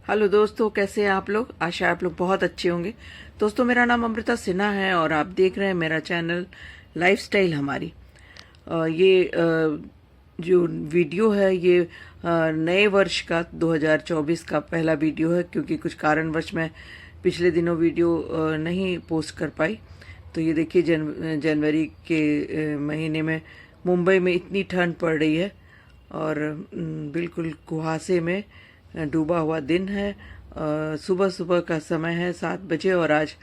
Hello दोस्तों, कैसे हैं आप लोग। आशा है आप लोग बहुत अच्छे होंगे। दोस्तों, मेरा नाम अमृता सिन्हा है और आप देख रहे हैं मेरा चैनल लाइफस्टाइल हमारी। ये जो वीडियो है ये नए वर्ष का 2024 का पहला वीडियो है, क्योंकि कुछ कारणवश मैं पिछले दिनों वीडियो नहीं पोस्ट कर पाई। तो ये देखिए जनवरी के महीने में मुंबई में इतनी ठंड पड़ रही है और बिल्कुल कुहासे में डूबा हुआ दिन है। सुबह सुबह का समय है 7 बजे और आज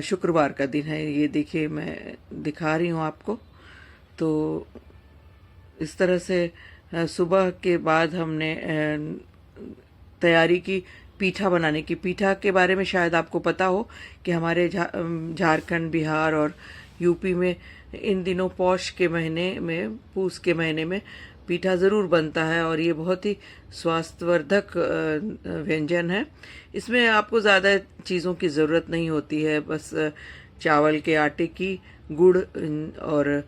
शुक्रवार का दिन है। ये देखिए मैं दिखा रही हूँ आपको। तो इस तरह से सुबह के बाद हमने तैयारी की पीठा बनाने की। पीठा के बारे में शायद आपको पता हो कि हमारे झारखंड, बिहार और यूपी में इन दिनों पौष के महीने में, पूस के महीने में पीठा ज़रूर बनता है और ये बहुत ही स्वास्थ्यवर्धक व्यंजन है। इसमें आपको ज़्यादा चीज़ों की ज़रूरत नहीं होती है, बस चावल के आटे की, गुड़ और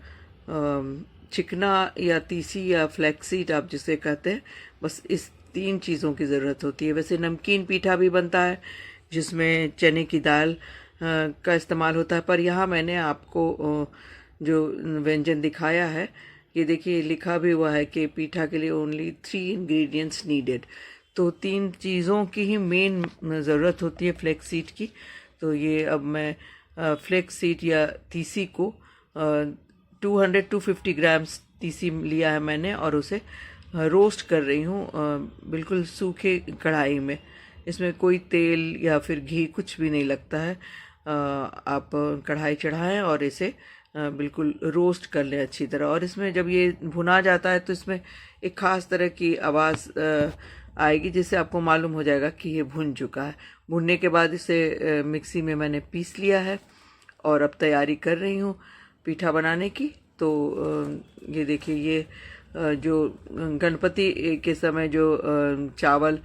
चिकना या तीसी या फ्लैक्सीड आप जिसे कहते हैं, बस इस 3 चीज़ों की ज़रूरत होती है। वैसे नमकीन पीठा भी बनता है जिसमें चने की दाल का इस्तेमाल होता है, पर यहाँ मैंने आपको जो व्यंजन दिखाया है, ये देखिए लिखा भी हुआ है कि पीठा के लिए ओनली 3 इंग्रेडिएंट्स नीडेड। तो 3 चीज़ों की ही मेन ज़रूरत होती है फ्लेक्स सीड की। तो ये अब मैं फ्लेक्स सीड या तीसी को 200-250 ग्राम्स तीसी लिया है मैंने और उसे रोस्ट कर रही हूँ बिल्कुल सूखे कढ़ाई में। इसमें कोई तेल या फिर घी कुछ भी नहीं लगता है। आप कढ़ाई चढ़ाएं और इसे बिल्कुल रोस्ट कर लें अच्छी तरह। और इसमें जब ये भुना जाता है तो इसमें एक ख़ास तरह की आवाज़ आएगी, जिससे आपको मालूम हो जाएगा कि ये भुन चुका है। भुनने के बाद इसे मिक्सी में मैंने पीस लिया है और अब तैयारी कर रही हूँ पीठा बनाने की। तो ये देखिए, ये जो गणपति के समय जो चावल,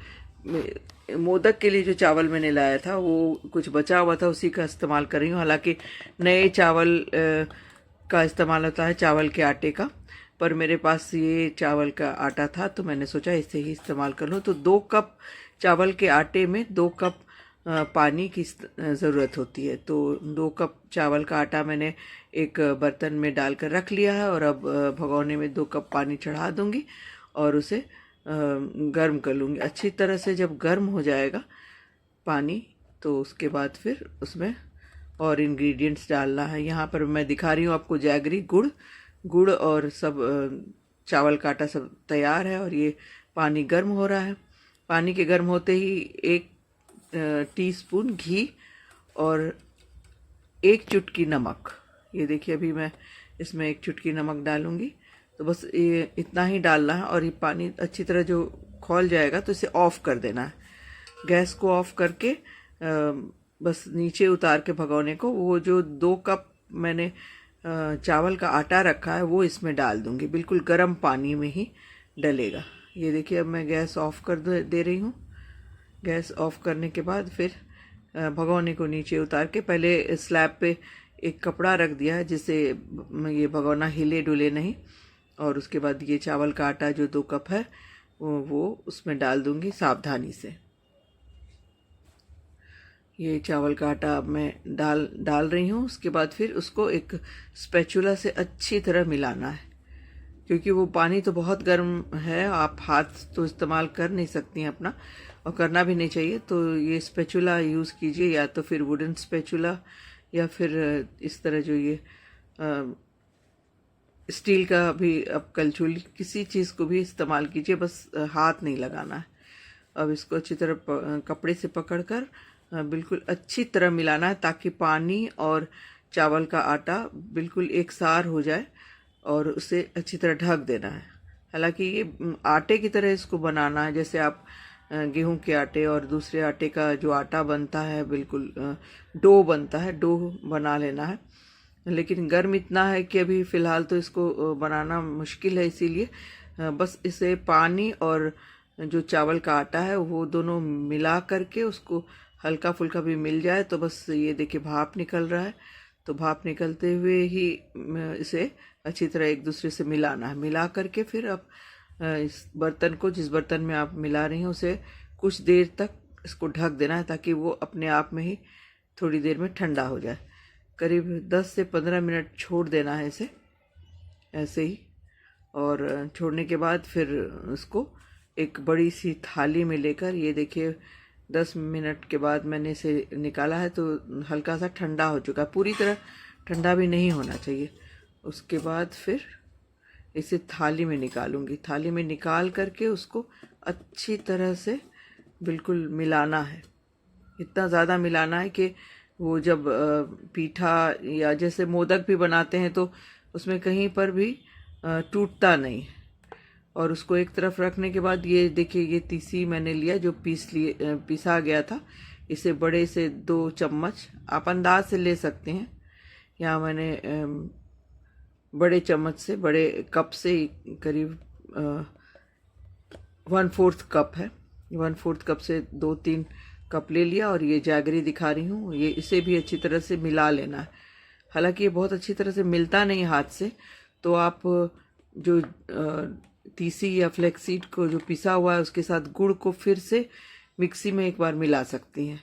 मोदक के लिए जो चावल मैंने लाया था वो कुछ बचा हुआ था, उसी का इस्तेमाल कर रही हूँ। हालांकि नए चावल का इस्तेमाल होता है, चावल के आटे का, पर मेरे पास ये चावल का आटा था तो मैंने सोचा इसे ही इस्तेमाल कर लूँ। तो 2 कप चावल के आटे में 2 कप पानी की ज़रूरत होती है। तो 2 कप चावल का आटा मैंने एक बर्तन में डालकर रख लिया है और अब भगोने में 2 कप पानी चढ़ा दूंगी और उसे गर्म कर लूँगी अच्छी तरह से। जब गर्म हो जाएगा पानी तो उसके बाद फिर उसमें और इंग्रेडिएंट्स डालना है। यहाँ पर मैं दिखा रही हूँ आपको जैगरी, गुड़ और सब चावल का आटा सब तैयार है और ये पानी गर्म हो रहा है। पानी के गर्म होते ही 1 टीस्पून घी और 1 चुटकी नमक, ये देखिए अभी मैं इसमें 1 चुटकी नमक डालूंगी। तो बस ये इतना ही डालना है और ये पानी अच्छी तरह जो खौल जाएगा तो इसे ऑफ़ कर देना है। गैस को ऑफ़ करके बस नीचे उतार के भगोने को वो जो 2 कप मैंने चावल का आटा रखा है वो इसमें डाल दूंगी। बिल्कुल गर्म पानी में ही डलेगा। ये देखिए अब मैं गैस ऑफ़ कर दे रही हूँ। गैस ऑफ़ करने के बाद फिर भगोने को नीचे उतार के पहले स्लैब पे एक कपड़ा रख दिया है जिससे ये भगोना हिले डुले नहीं। और उसके बाद ये चावल का आटा जो 2 कप है वो उसमें डाल दूंगी सावधानी से। ये चावल का आटा अब मैं डाल रही हूँ। उसके बाद फिर उसको एक स्पैचुला से अच्छी तरह मिलाना है, क्योंकि वो पानी तो बहुत गर्म है, आप हाथ तो इस्तेमाल कर नहीं सकती हैं अपना, और करना भी नहीं चाहिए। तो ये स्पैचुला यूज़ कीजिए, या तो फिर वुडन स्पैचुला या फिर इस तरह जो ये स्टील का भी, अब कलछुल, किसी चीज़ को भी इस्तेमाल कीजिए, बस हाथ नहीं लगाना है। अब इसको अच्छी तरह कपड़े से पकड़कर बिल्कुल अच्छी तरह मिलाना है ताकि पानी और चावल का आटा बिल्कुल एक सार हो जाए और उसे अच्छी तरह ढक देना है। हालांकि ये आटे की तरह इसको बनाना है, जैसे आप गेहूं के आटे और दूसरे आटे का जो आटा बनता है, बिल्कुल डो बनता है, डो बना लेना है। लेकिन गर्म इतना है कि अभी फ़िलहाल तो इसको बनाना मुश्किल है, इसीलिए बस इसे पानी और जो चावल का आटा है वो दोनों मिला करके उसको हल्का फुल्का भी मिल जाए तो बस ये देखिए भाप निकल रहा है। तो भाप निकलते हुए ही इसे अच्छी तरह एक दूसरे से मिलाना है। मिला करके फिर आप इस बर्तन को, जिस बर्तन में आप मिला रही हैं, उसे कुछ देर तक इसको ढक देना है ताकि वो अपने आप में ही थोड़ी देर में ठंडा हो जाए। करीब 10 से 15 मिनट छोड़ देना है इसे ऐसे ही। और छोड़ने के बाद फिर उसको एक बड़ी सी थाली में लेकर, ये देखिए 10 मिनट के बाद मैंने इसे निकाला है तो हल्का सा ठंडा हो चुका है, पूरी तरह ठंडा भी नहीं होना चाहिए। उसके बाद फिर इसे थाली में निकालूंगी। थाली में निकाल करके उसको अच्छी तरह से बिल्कुल मिलाना है। इतना ज़्यादा मिलाना है कि वो जब पीठा या जैसे मोदक भी बनाते हैं तो उसमें कहीं पर भी टूटता नहीं। और उसको एक तरफ रखने के बाद ये देखिए, ये तीसी मैंने लिया जो पिसा गया था। इसे बड़े से 2 चम्मच आप अंदाज से ले सकते हैं। यहाँ मैंने बड़े चम्मच से, बड़े कप से करीब 1/4 कप है, 1/4 कप से 2-3 कप ले लिया। और ये जैगरी दिखा रही हूँ, ये इसे भी अच्छी तरह से मिला लेना है। हालांकि ये बहुत अच्छी तरह से मिलता नहीं हाथ से, तो आप जो तीसी या फ्लेक्सीड को जो पिसा हुआ है उसके साथ गुड़ को फिर से मिक्सी में एक बार मिला सकती हैं।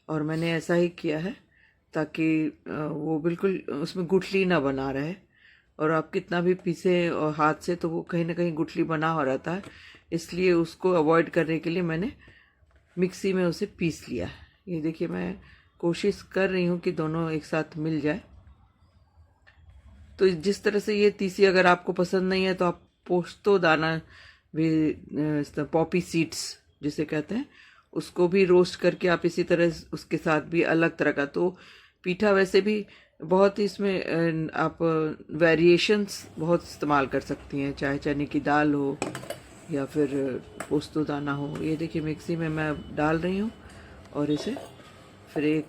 और मैंने ऐसा ही किया है ताकि वो बिल्कुल उसमें गुठली ना बना रहे। और आप कितना भी पीसे और हाथ से तो वो कहीं ना कहीं गुठली बना हो रहता है, इसलिए उसको अवॉइड करने के लिए मैंने मिक्सी में उसे पीस लिया है। ये देखिए, मैं कोशिश कर रही हूँ कि दोनों एक साथ मिल जाए। तो जिस तरह से ये तीसी अगर आपको पसंद नहीं है तो आप पोस्तो दाना भी, पॉपी सीड्स जिसे कहते हैं, उसको भी रोस्ट करके आप इसी तरह उसके साथ भी अलग तरह का, तो पीठा वैसे भी बहुत ही इसमें आप वेरिएशंस बहुत इस्तेमाल कर सकती हैं, चाहे चने की दाल हो या फिर पोस्तो दाना हो। ये देखिए मिक्सी में मैं डाल रही हूँ और इसे फिर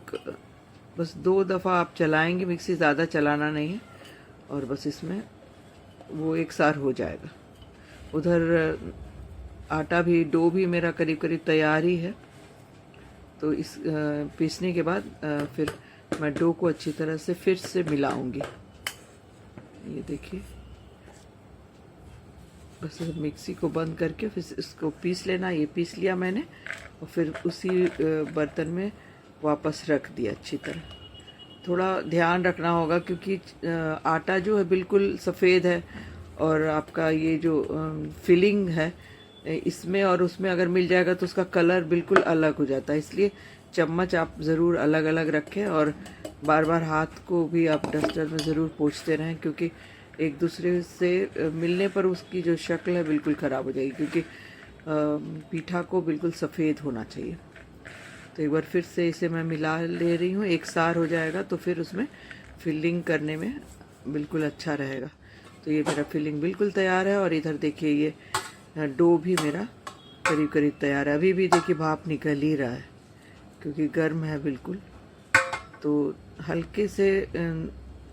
बस 2 दफ़ा आप चलाएंगे, मिक्सी ज़्यादा चलाना नहीं है, और बस इसमें वो एक सार हो जाएगा। उधर आटा भी, डो भी मेरा करीब करीब तैयार ही है। तो इस पीसने के बाद फिर मैं डो को अच्छी तरह से फिर से मिलाऊंगी। ये देखिए, बस मिक्सी को बंद करके फिर इसको पीस लेना। ये पीस लिया मैंने और फिर उसी बर्तन में वापस रख दिया अच्छी तरह। थोड़ा ध्यान रखना होगा क्योंकि आटा जो है बिल्कुल सफ़ेद है और आपका ये जो फिलिंग है इसमें और उसमें अगर मिल जाएगा तो उसका कलर बिल्कुल अलग हो जाता है। इसलिए चम्मच आप ज़रूर अलग अलग रखें और बार बार हाथ को भी आप डस्टर में ज़रूर पोंछते रहें, क्योंकि एक दूसरे से मिलने पर उसकी जो शक्ल है बिल्कुल ख़राब हो जाएगी, क्योंकि पीठा को बिल्कुल सफ़ेद होना चाहिए। तो एक बार फिर से इसे मैं मिला ले रही हूँ, एक सार हो जाएगा तो फिर उसमें फिलिंग करने में बिल्कुल अच्छा रहेगा। तो ये मेरा फिलिंग बिल्कुल तैयार है और इधर देखिए ये डो भी मेरा करीब करीब तैयार है। अभी भी देखिए भाप निकल ही रहा है क्योंकि गर्म है बिल्कुल। तो हल्के से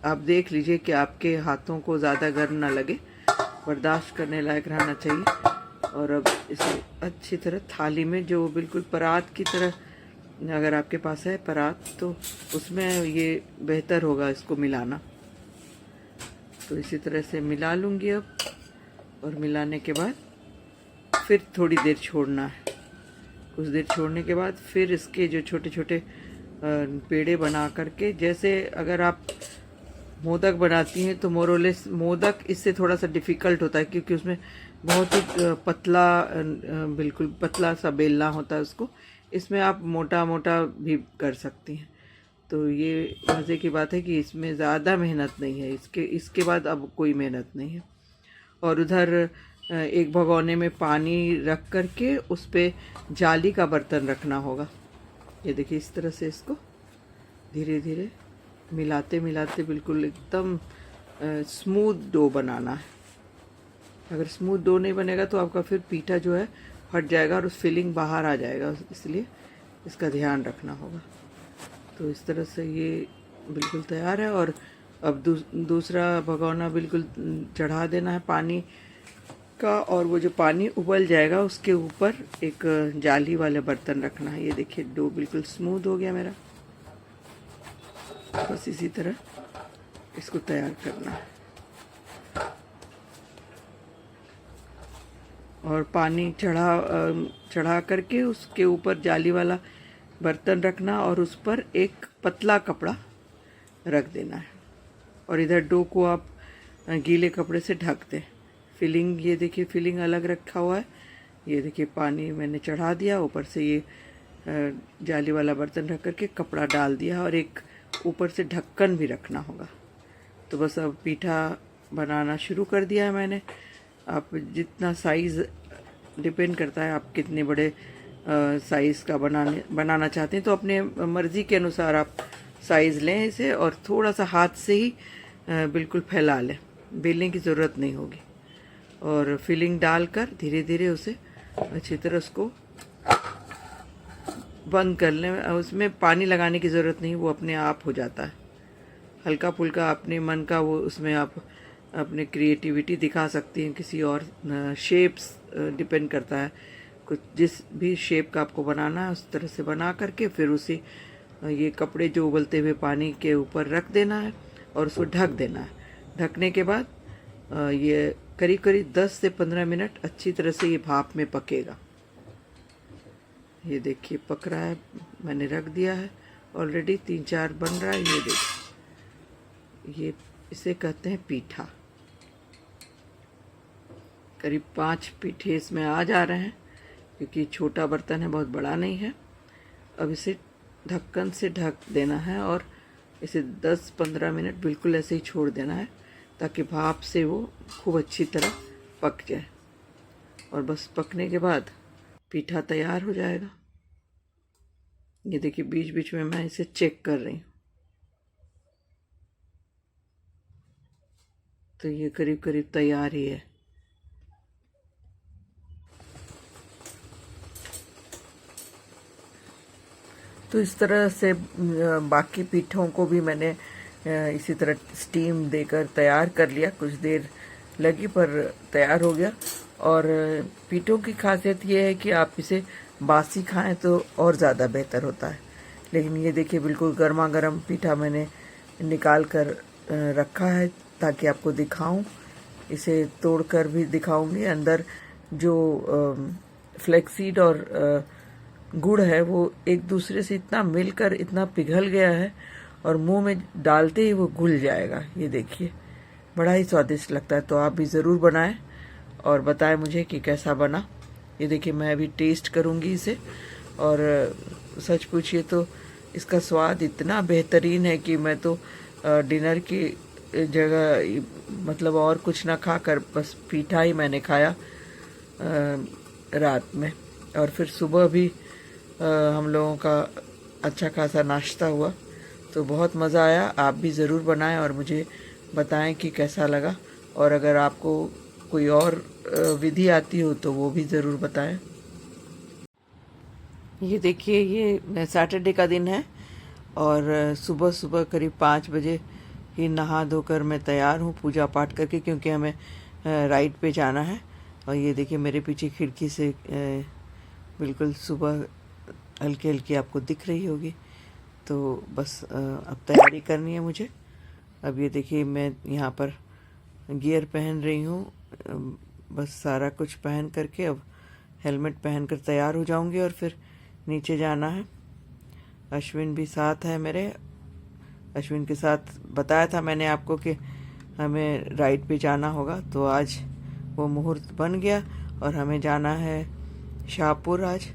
आप देख लीजिए कि आपके हाथों को ज़्यादा गर्म ना लगे, बर्दाश्त करने लायक रहना चाहिए। और अब इसे अच्छी तरह थाली में, जो बिल्कुल परात की तरह, अगर आपके पास है परात तो उसमें ये बेहतर होगा इसको मिलाना। तो इसी तरह से मिला लूँगी अब, और मिलाने के बाद फिर थोड़ी देर छोड़ना है। कुछ देर छोड़ने के बाद फिर इसके जो छोटे छोटे पेड़े बना करके, जैसे अगर आप मोदक बनाती हैं तो मोरोलेस मोदक इससे थोड़ा सा डिफ़िकल्ट होता है क्योंकि उसमें बहुत ही पतला, बिल्कुल पतला सा बेलना होता है उसको। इसमें आप मोटा मोटा भी कर सकती हैं। तो ये मज़े की बात है कि इसमें ज़्यादा मेहनत नहीं है, इसके बाद अब कोई मेहनत नहीं है। और उधर एक भगोने में पानी रख करके उस पर जाली का बर्तन रखना होगा। ये देखिए इस तरह से इसको धीरे धीरे मिलाते मिलाते बिल्कुल एकदम स्मूथ डो बनाना है। अगर स्मूथ डो नहीं बनेगा तो आपका फिर पीठा जो है फट जाएगा और उस फिलिंग बाहर आ जाएगा, इसलिए इसका ध्यान रखना होगा। तो इस तरह से ये बिल्कुल तैयार है। और अब दूसरा भगोना बिल्कुल चढ़ा देना है पानी का, और वो जो पानी उबल जाएगा उसके ऊपर एक जाली वाले बर्तन रखना है। ये देखिए डो बिल्कुल स्मूथ हो गया मेरा। बस इसी तरह इसको तैयार करना है। और पानी चढ़ा करके उसके ऊपर जाली वाला बर्तन रखना और उस पर एक पतला कपड़ा रख देना है और इधर डो को आप गीले कपड़े से ढक दें। फिलिंग, ये देखिए फिलिंग अलग रखा हुआ है। ये देखिए पानी मैंने चढ़ा दिया, ऊपर से ये जाली वाला बर्तन रख करके कपड़ा डाल दिया और एक ऊपर से ढक्कन भी रखना होगा। तो बस अब पीठा बनाना शुरू कर दिया है मैंने। आप जितना साइज़ डिपेंड करता है आप कितने बड़े साइज़ का बनाना चाहते हैं, तो अपने मर्ज़ी के अनुसार आप साइज़ लें इसे और थोड़ा सा हाथ से ही बिल्कुल फैला लें, बेलने की ज़रूरत नहीं होगी। और फिलिंग डालकर धीरे धीरे उसे अच्छी तरह उसको बंद कर लें। उसमें पानी लगाने की ज़रूरत नहीं, वो अपने आप हो जाता है। हल्का फुल्का अपने मन का वो उसमें आप अपने क्रिएटिविटी दिखा सकती हैं। किसी और शेप्स डिपेंड करता है, कुछ जिस भी शेप का आपको बनाना है उस तरह से बना करके फिर उसी ये कपड़े जो उबलते हुए पानी के ऊपर रख देना है और उसको ढक देना है। ढकने के बाद ये करीब करीब 10 से 15 मिनट अच्छी तरह से ये भाप में पकेगा। ये देखिए पक रहा है, मैंने रख दिया है ऑलरेडी, 3-4 बन रहा है। ये देखिए, ये इसे कहते हैं पीठा। करीब 5 पीठे इसमें आ जा रहे हैं क्योंकि छोटा बर्तन है, बहुत बड़ा नहीं है। अब इसे ढक्कन से ढक देना है और इसे 10-15 मिनट बिल्कुल ऐसे ही छोड़ देना है ताकि भाप से वो खूब अच्छी तरह पक जाए। और बस पकने के बाद पीठा तैयार हो जाएगा। ये देखिए बीच बीच में मैं इसे चेक कर रही हूँ। तो ये करीब करीब तैयार ही है। तो इस तरह से बाकी पीठों को भी मैंने इसी तरह स्टीम देकर तैयार कर लिया। कुछ देर लगी पर तैयार हो गया। और पीठों की खासियत ये है कि आप इसे बासी खाएं तो और ज़्यादा बेहतर होता है। लेकिन ये देखिए बिल्कुल गर्मा गर्म पीठा मैंने निकाल कर रखा है ताकि आपको दिखाऊं। इसे तोड़कर भी दिखाऊंगी। अंदर जो फ्लेक्सीड और गुड़ है वो एक दूसरे से इतना मिलकर इतना पिघल गया है और मुंह में डालते ही वो घुल जाएगा। ये देखिए बड़ा ही स्वादिष्ट लगता है। तो आप भी ज़रूर बनाएं और बताएं मुझे कि कैसा बना। ये देखिए मैं अभी टेस्ट करूंगी इसे और सच पूछिए तो इसका स्वाद इतना बेहतरीन है कि मैं तो डिनर की जगह मतलब और कुछ ना खाकर बस पीठा ही मैंने खाया रात में। और फिर सुबह भी हम लोगों का अच्छा खासा नाश्ता हुआ। तो बहुत मज़ा आया। आप भी ज़रूर बनाएं और मुझे बताएं कि कैसा लगा। और अगर आपको कोई और विधि आती हो तो वो भी ज़रूर बताएं। ये देखिए ये सैटरडे का दिन है और सुबह सुबह करीब 5 बजे ही नहा धोकर मैं तैयार हूँ पूजा पाठ करके, क्योंकि हमें राइड पे जाना है। और ये देखिए मेरे पीछे खिड़की से बिल्कुल सुबह हल्की हल्की आपको दिख रही होगी। तो बस अब तैयारी करनी है मुझे। अब ये देखिए मैं यहाँ पर गियर पहन रही हूँ। बस सारा कुछ पहन करके अब हेलमेट पहन कर तैयार हो जाऊंगी और फिर नीचे जाना है। अश्विन भी साथ है मेरे। अश्विन के साथ बताया था मैंने आपको कि हमें राइड पे जाना होगा, तो आज वो मुहूर्त बन गया और हमें जाना है शाहपुर आज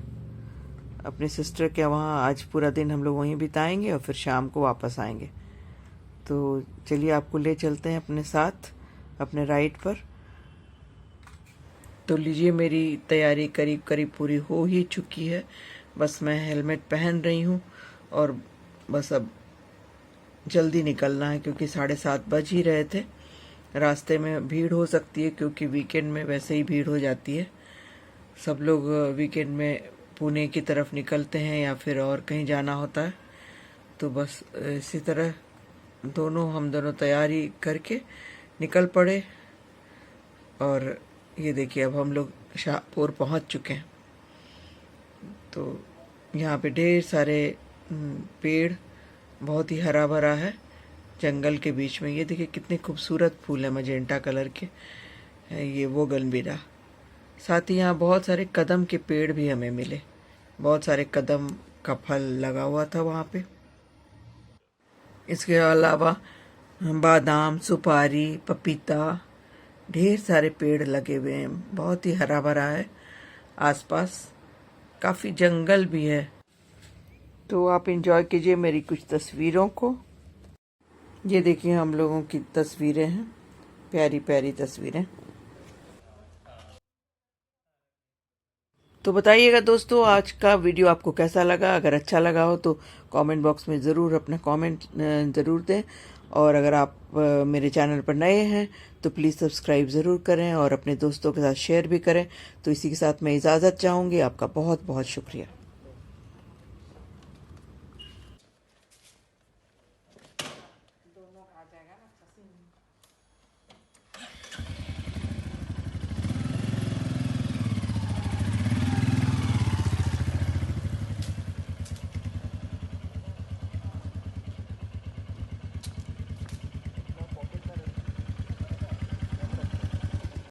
अपनी सिस्टर के वहाँ। आज पूरा दिन हम लोग वहीं बिताएंगे और फिर शाम को वापस आएंगे। तो चलिए आपको ले चलते हैं अपने साथ अपने राइड पर। तो लीजिए मेरी तैयारी करीब करीब पूरी हो ही चुकी है। बस मैं हेलमेट पहन रही हूँ और बस अब जल्दी निकलना है क्योंकि 7:30 बज ही रहे थे। रास्ते में भीड़ हो सकती है क्योंकि वीकेंड में वैसे ही भीड़ हो जाती है। सब लोग वीकेंड में पुणे की तरफ निकलते हैं या फिर और कहीं जाना होता है। तो बस इसी तरह हम दोनों तैयारी करके निकल पड़े। और ये देखिए अब हम लोग शाहपुर पहुंच चुके हैं। तो यहाँ पे ढेर सारे पेड़, बहुत ही हरा भरा है जंगल के बीच में। ये देखिए कितने खूबसूरत फूल है मजेंटा कलर के। ये वो बोगनविला। साथ ही यहाँ बहुत सारे कदम के पेड़ भी हमें मिले। बहुत सारे कदम का फल लगा हुआ था वहाँ पे। इसके अलावा बादाम, सुपारी, पपीता, ढेर सारे पेड़ लगे हुए हैं। बहुत ही हरा भरा है आसपास, काफ़ी जंगल भी है। तो आप एंजॉय कीजिए मेरी कुछ तस्वीरों को। ये देखिए हम लोगों की तस्वीरें हैं, प्यारी प्यारी तस्वीरें। तो बताइएगा दोस्तों आज का वीडियो आपको कैसा लगा। अगर अच्छा लगा हो तो कमेंट बॉक्स में ज़रूर अपना कमेंट ज़रूर दें। और अगर आप मेरे चैनल पर नए हैं तो प्लीज़ सब्सक्राइब ज़रूर करें और अपने दोस्तों के साथ शेयर भी करें। तो इसी के साथ मैं इजाज़त चाहूँगी। आपका बहुत बहुत शुक्रिया।